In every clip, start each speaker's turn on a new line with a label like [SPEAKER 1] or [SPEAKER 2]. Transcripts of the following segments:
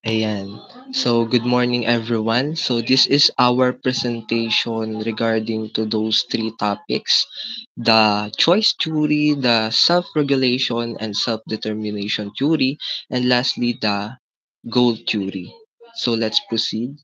[SPEAKER 1] Ayan. So, good morning everyone. So, this is our presentation regarding to those three topics: the choice theory, the self-regulation and self-determination theory, and lastly, the goal theory. So, let's proceed.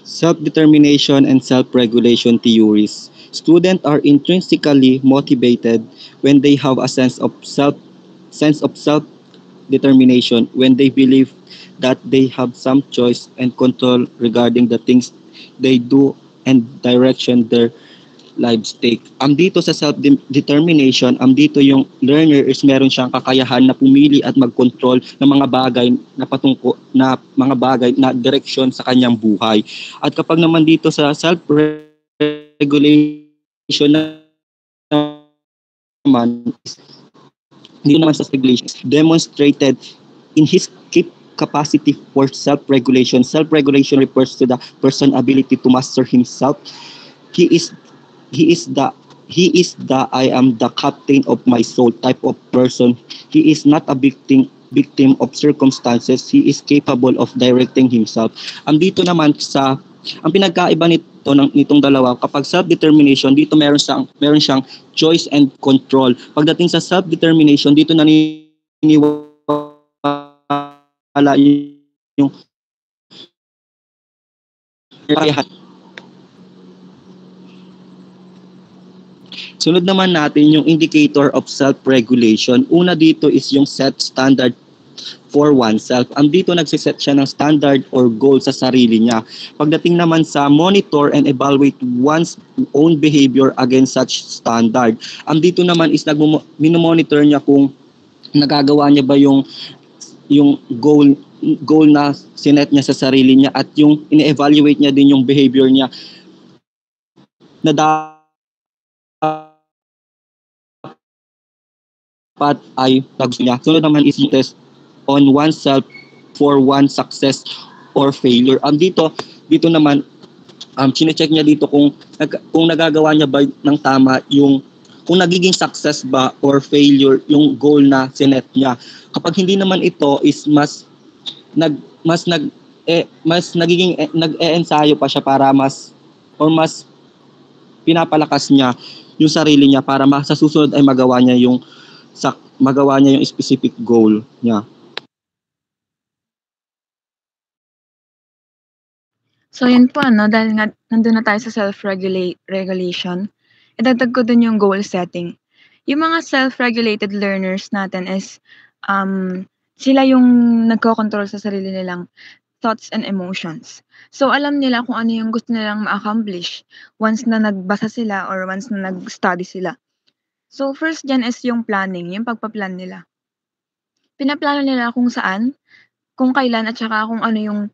[SPEAKER 2] Self-determination and self-regulation theories. Students are intrinsically motivated when they have a sense of self-determination, when they believe that they have some choice and control regarding the things they do and direction their lives take. Dito sa self-determination, dito yung learner is meron siyang kakayahan na pumili at mag-control ng mga bagay na mga bagay na direksyon sa kanyang buhay. At kapag naman dito sa self-regulation naman, dito naman sa regulation demonstrated in his capacity for self-regulation. Self-regulation refers to the person's ability to master himself. He is he is the he is the I am the captain of my soul type of person. He is not a victim of circumstances. He is capable of directing himself. Dito naman sa ang pinagkaiba nitong dalawa, kapag self-determination, dito meron siyang choice and control. Pagdating sa self-determination, dito naniniwala yung kaya. Sunod naman natin yung indicator of self-regulation. Una dito is yung set standard for oneself. Dito nagsiset siya ng standard or goal sa sarili niya. Pagdating naman sa monitor and evaluate one's own behavior against such standard. Dito naman is minomonitor niya kung nagagawa niya ba yung goal na sinet niya sa sarili niya, at yung ine-evaluate niya din yung behavior niya na dapat ay gusto niya. Sunod naman is yung test on oneself for one success or failure. Dito naman, chine-check niya dito kung nagagawa niya ba ng tama yung kung nagiging success ba or failure yung goal na sinet niya. Kapag hindi naman ito is nag mas nag mas nagiging nag-eensayo pa siya para mas pinapalakas niya yung sarili niya para sa susunod ay magawa niya yung specific goal niya.
[SPEAKER 3] So yun po ano, dahil nga nandun na tayo sa self-regulation, idagdag ko dun yung goal setting. Yung mga self-regulated learners natin is sila yung nagko-control sa sarili nilang thoughts and emotions. So alam nila kung ano yung gusto nilang ma-accomplish once na nagbasa sila or once na nag-study sila. So first dyan is yung planning, yung pagpa-plan nila. Pinaplano nila kung saan, kung kailan at saka kung ano yung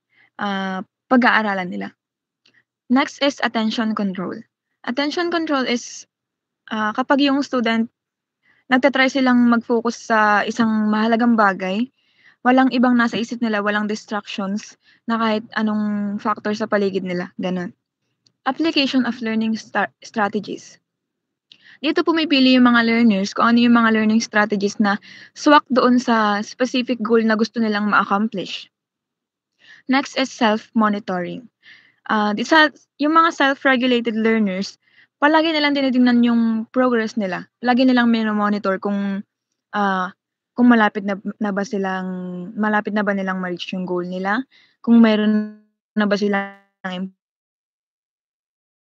[SPEAKER 3] pag-aaralan nila. Next is attention control. Attention control is kapag yung student nagta-try silang mag-focus sa isang mahalagang bagay, walang ibang nasa isip nila, walang distractions na kahit anong factor sa paligid nila, gano'n. Application of learning strategies. Dito pumipili yung mga learners kung ano yung mga learning strategies na swak doon sa specific goal na gusto nilang ma-accomplish. Next is self-monitoring. Yung mga self-regulated learners, palagi nilang tinitingnan yung progress nila. Lagi nilang mino-monitor kung malapit na ba nilang ma-reach yung goal nila, kung meron na ba silang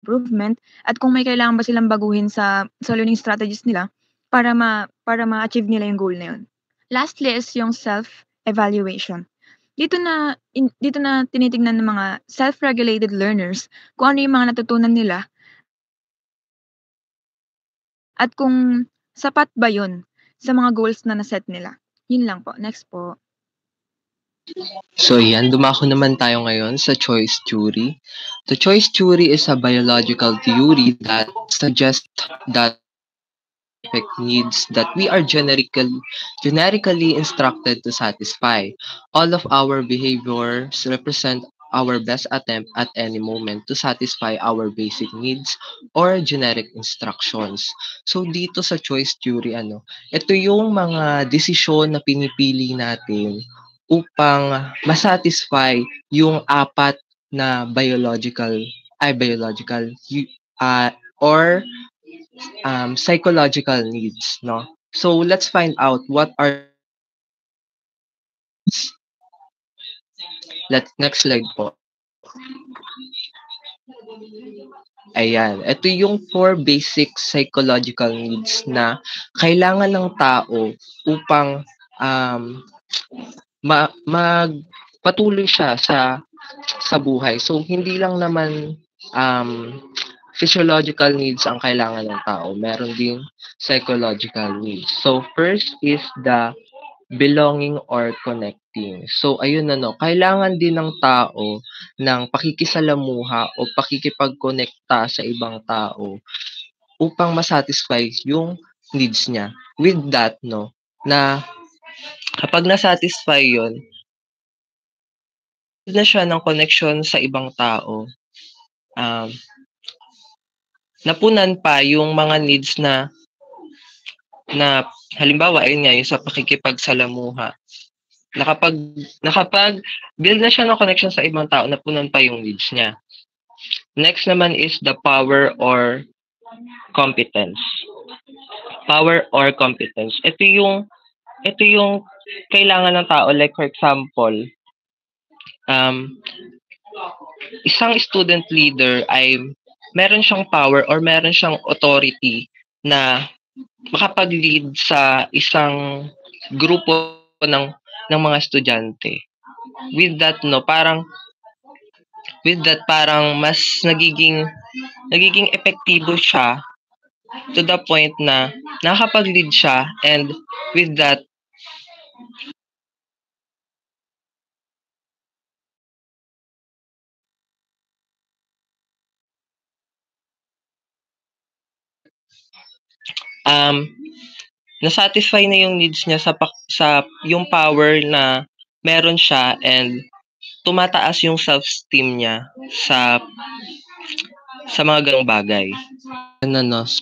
[SPEAKER 3] improvement, at kung may kailangan ba silang baguhin sa learning strategies nila para ma-achieve nila yung goal na yun. Lastly is yung self-evaluation. Dito na tinitingnan ng mga self-regulated learners kung ano yung mga natutunan nila at kung sapat ba yun sa mga goals na na-set nila. Yun lang po. Next po.
[SPEAKER 1] So yan, dumako naman tayo ngayon sa choice theory. The choice theory is a biological theory that suggests that needs that we are generically instructed to satisfy. All of our behaviors represent our best attempt at any moment to satisfy our basic needs or generic instructions. So dito sa choice theory, ito yung mga desisyon na pinipili natin upang masatisfy yung apat na biological or psychological needs, no? So let's find out what are next slide po. Ayan, ito yung 4 basic psychological needs na kailangan ng tao upang magpatuloy siya sa buhay. So hindi lang naman physiological needs ang kailangan ng tao, meron ding psychological needs. So first is the belonging or connecting. So ayun kailangan din ng tao ng pakikisalamuha o pakikipagkonekta sa ibang tao upang masatisfy yung needs niya. With that, na kapag nasatisfy yun, na siya ng connection sa ibang tao, napunan pa yung mga needs na halimbawa ayun nga yung sa pakikipagsalamuha. Nakapag build na siya ng connection sa ibang tao, napunan pa yung needs niya. Next naman is the power or competence. Power or competence. Ito yung kailangan ng tao, like for example, isang student leader ay meron siyang power or meron siyang authority na makapag-lead sa isang grupo ng mga estudyante. With that parang mas nagiging epektibo siya to the point na nakakapag-lead siya, and with that nasatisfy na yung needs niya sa yung power na meron siya, and tumataas yung self-esteem niya sa mga ganung bagay.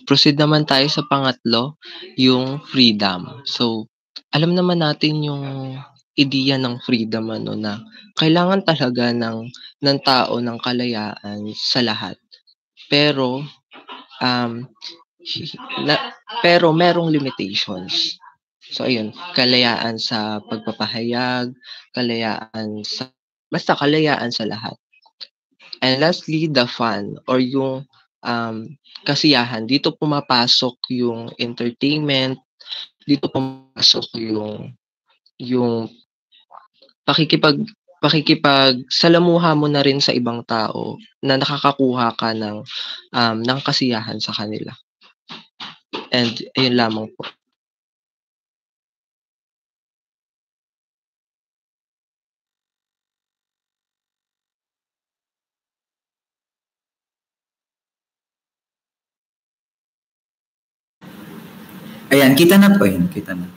[SPEAKER 1] Proceed naman tayo sa pangatlo, yung freedom. So, alam naman natin yung ideya ng freedom na kailangan talaga ng tao ng kalayaan sa lahat. Pero pero merong limitations. So ayun, kalayaan sa pagpapahayag, basta kalayaan sa lahat. And lastly, the fun or yung kasiyahan. Dito pumapasok yung entertainment, dito pumapasok yung pakikipagsalamuha mo na rin sa ibang tao na nakakakuha ka ng kasiyahan sa kanila. And ayun lamang po.
[SPEAKER 4] Ayan, kita na po yun. Kita na.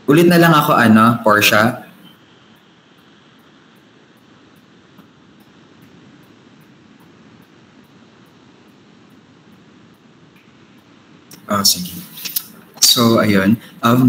[SPEAKER 4] Ulit na lang ako, Portia. Sige. So, ayun.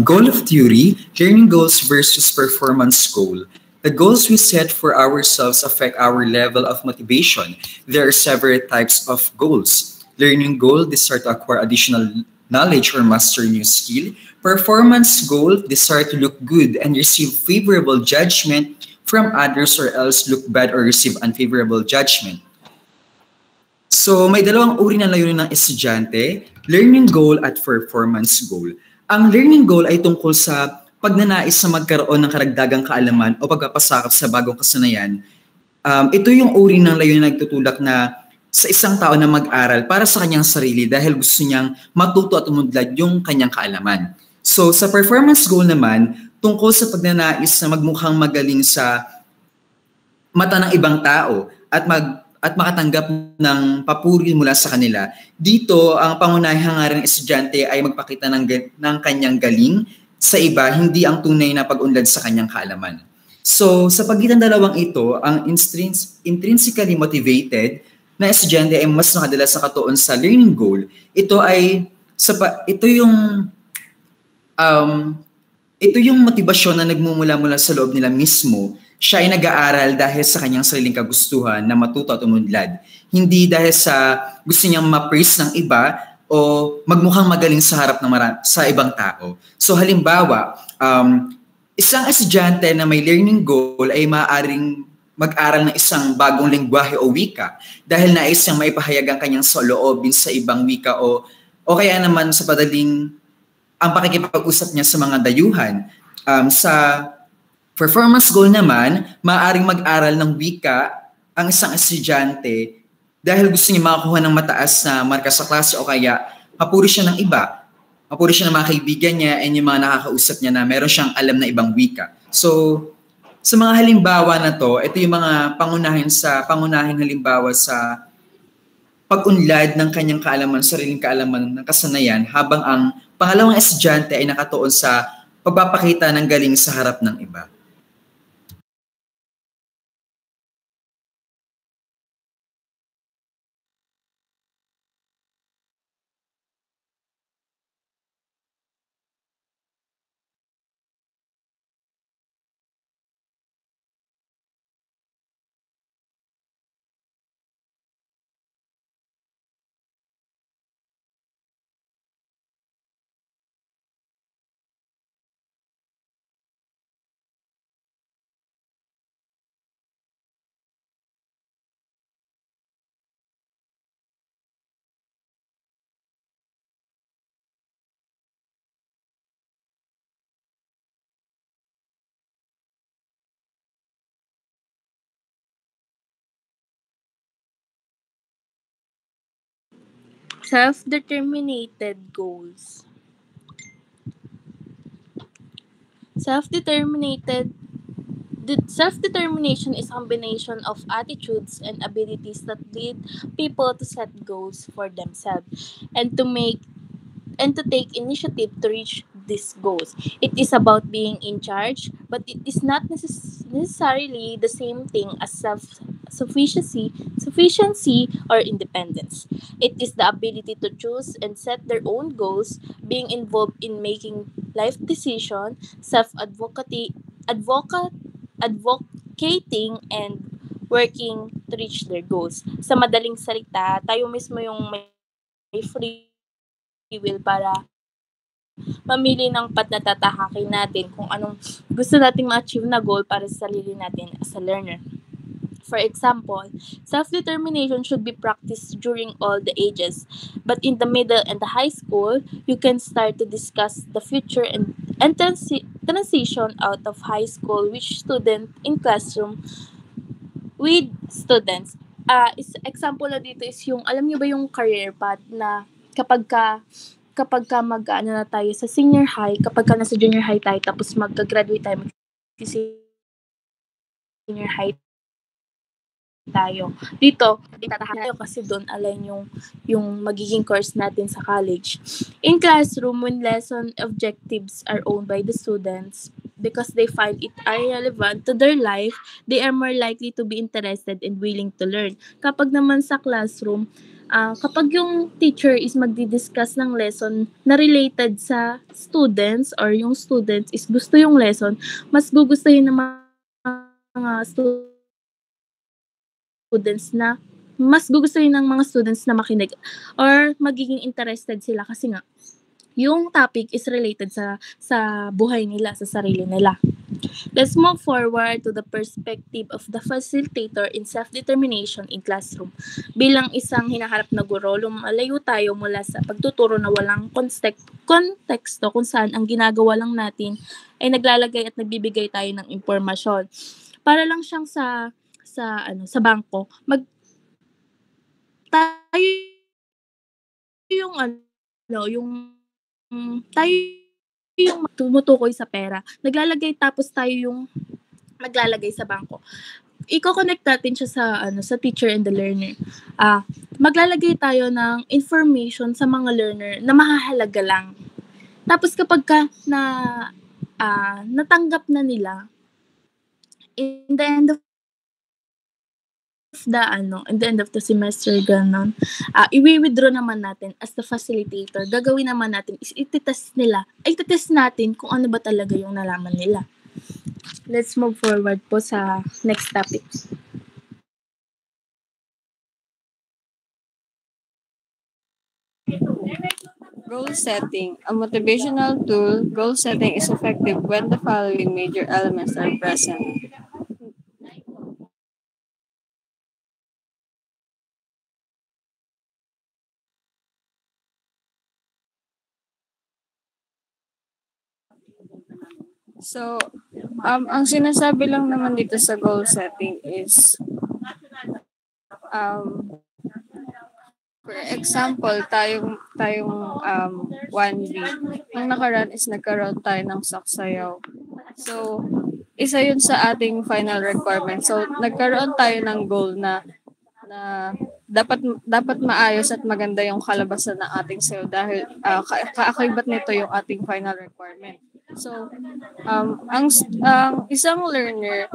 [SPEAKER 4] Goal of theory, learning goals versus performance goal. The goals we set for ourselves affect our level of motivation. There are several types of goals. Learning goal, desire to acquire additional knowledge or master new skill. Performance goal, desire to look good and receive favorable judgment from others, or else look bad or receive unfavorable judgment. So, may dalawang uri ng layunin ng estudyante, learning goal at performance goal. Ang learning goal ay tungkol sa pagnanais na magkaroon ng karagdagang kaalaman o pagpapasakop sa bagong kasanayan. Ito yung uri ng layunin na nagtutulak na sa isang tao na mag-aral para sa kanyang sarili dahil gusto niyang matuto at umunlad yung kanyang kaalaman. So sa performance goal naman, tungkol sa pagnanais na magmukhang magaling sa mata ng ibang tao at makatanggap ng papuri mula sa kanila. Dito, ang pangunahing hangarin ng estudyante ay magpakita ng kanyang galing sa iba, hindi ang tunay na pag-unlad sa kanyang kaalaman. So, sa pagitan dalawang ito, ang intrinsically motivated na estudyante ay mas nakadalas sa katuon sa learning goal. Ito yung motibasyon na nagmumula mula sa loob nila mismo. Siya ay nag-aaral dahil sa kanyang sariling kagustuhan na matuto at umunlad. Hindi dahil sa gusto niyang ma-praise ng iba o magmukhang magaling sa harap ng sa ibang tao. So halimbawa, isang estudyante na may learning goal ay maaaring mag-aral ng isang bagong lengguwahe o wika dahil nais niyang maipahayag ang kanyang saloobin sa ibang wika o kaya naman sa padaling ang pakikipag-usap niya sa mga dayuhan. Sa performance goal naman, maaaring mag-aral ng wika ang isang estudyante dahil gusto niya makakuha ng mataas na marka sa klase o kaya mapuri siya ng iba. Mapuri siya ng mga kaibigan niya and yung mga nakakausap niya na meron siyang alam na ibang wika. So, sa mga halimbawa na to, ito yung mga pangunahing halimbawa sa pag-unlad ng kanyang kaalaman, sariling kaalaman ng kasanayan habang ang pangalawang estudyante ay nakatuon sa pagpapakita ng galing sa harap ng iba.
[SPEAKER 5] Self-determinated goals. Self-determination is a combination of attitudes and abilities that lead people to set goals for themselves and to take initiative to reach these goals. It is about being in charge, but it is not necessarily the same thing as sufficiency or independence. It is the ability to choose and set their own goals, being involved in making life decisions, advocating, and working to reach their goals. Sa madaling salita, tayo mismo yung may free will para mamili ng path na tatahakin natin kung anong gusto nating ma-achieve na goal para sa sarili natin as a learner. For example, self-determination should be practiced during all the ages, but in the middle and the high school, you can start to discuss the future and transition out of high school which student in classroom with students. Example na dito is yung, alam niyo ba yung career path na kapag ka mag-ano na tayo sa senior high, kapag ka nasa junior high tayo, tapos mag-graduate tayo, senior high tayo. Dito, itatahan tayo kasi doon align yung magiging course natin sa college. In classroom, when lesson objectives are owned by the students, because they find it relevant to their life, they are more likely to be interested and willing to learn. Kapag naman sa classroom, kapag yung teacher is magdi-discuss ng lesson na related sa students or yung students is gusto yung lesson, mas gugustuhin ng mga students na makinig or magiging interested sila kasi nga yung topic is related sa buhay nila, sa sarili nila. Let's move forward to the perspective of the facilitator in self-determination in classroom. Bilang isang hinaharap na guro, lumalayo tayo mula sa pagtuturo na walang konteksto kung saan ang ginagawa lang natin ay naglalagay at nagbibigay tayo ng impormasyon. Para lang siyang sa bangko, tayo yung tayo yung tumutukoy sa pera. Naglalagay tapos tayo yung maglalagay sa bangko. I-connect natin siya sa teacher and the learner. Maglalagay tayo ng information sa mga learner na mahahalaga lang. Tapos kapag natanggap na nila, in the end of the semester, ganon, i-withdraw naman natin as the facilitator. Gagawin naman natin is ititest natin kung ano ba talaga yung nalaman nila. Let's move forward po sa next topic.
[SPEAKER 6] Goal setting. A motivational tool, goal setting is effective when the following major elements are present. So, ang sinasabi lang naman dito sa goal setting is, for example, tayong 1B, nung nakaraan is nagkaroon tayo ng saksayaw. So, isa yun sa ating final requirement. So, nagkaroon tayo ng goal na dapat maayos at maganda yung kalabasan ng ating sayaw dahil kaakibat nito yung ating final requirement. So, ang isang learner,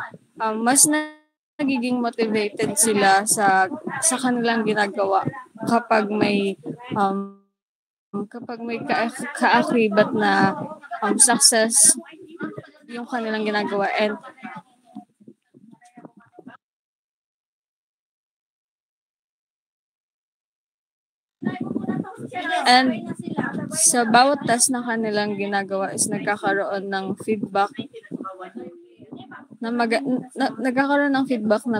[SPEAKER 6] mas nagiging motivated sila sa kanilang ginagawa kapag may kaakibat na success yung kanilang ginagawa. And sa bawat task na kanilang ginagawa is nagkakaroon ng feedback na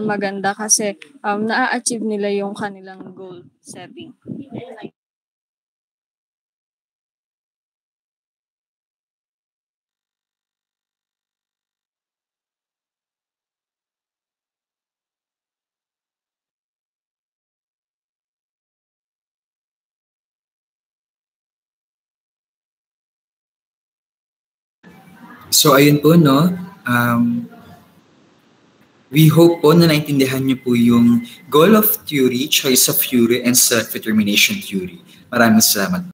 [SPEAKER 6] maganda kasi na-achieve nila yung kanilang goal setting.
[SPEAKER 4] So ayun po, no? We hope po na naintindihan niyo po yung goal of theory, choice of theory, and self-determination theory. Maraming salamat.